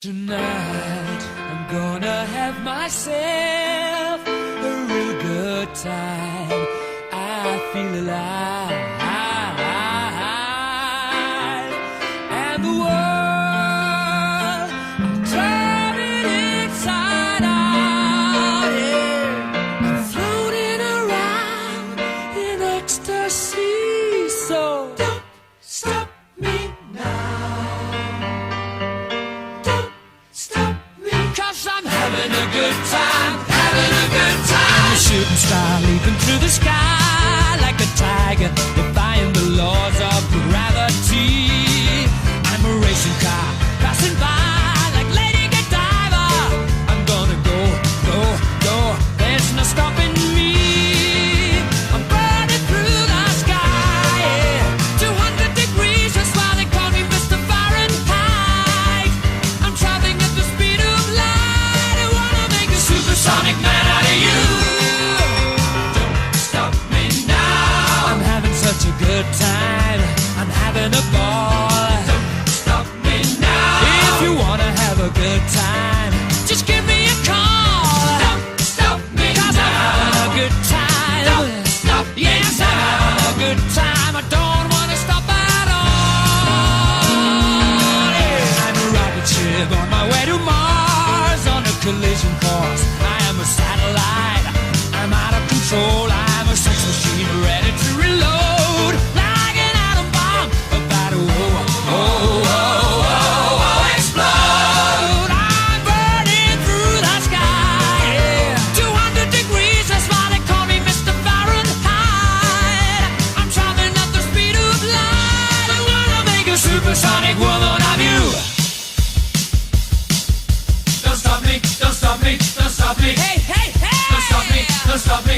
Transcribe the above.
Tonight, I'm gonna have myself a real good time. I feel alive, and the world, I'm turning inside out, yeah. I'm floating around in ecstasy, so don't stop me now. I'm having a good time, having a good time. I'm a shooting star leaping through the sky like a tiger, defying the laws of gravity. I'm a racing car passing by like Lady Godiva. I'm gonna go, go, go. There's no stopping me. I'm burning through the sky, yeah. 200 degrees, that's why they call me Mr. Fahrenheit. I'm traveling at the speed of light. Supersonic man out of you. Don't stop me now. I'm having such a good time. I'm having a ball. Don't stop me now. If you wanna have a good time, just give me a call. Don't stop me now. 'Cause I'm having a good time. Don't stop me now. Yes, I'm having a good time. I don't wanna stop at all. Yeah. I'm a rocket ship on my way to Mars on a collision course. A satellite, I'm out of control. I'm a sex machine ready to reload, like an atom bomb about to explode. I'm burning through the sky, yeah. 200 degrees, that's why they call me Mr. Fahrenheit. I'm traveling at the speed of light. I wanna make a supersonic woman of you. Don't stop me, don't stop me, don't stop me. Hey, hey, hey! Don't stop me, don't stop me.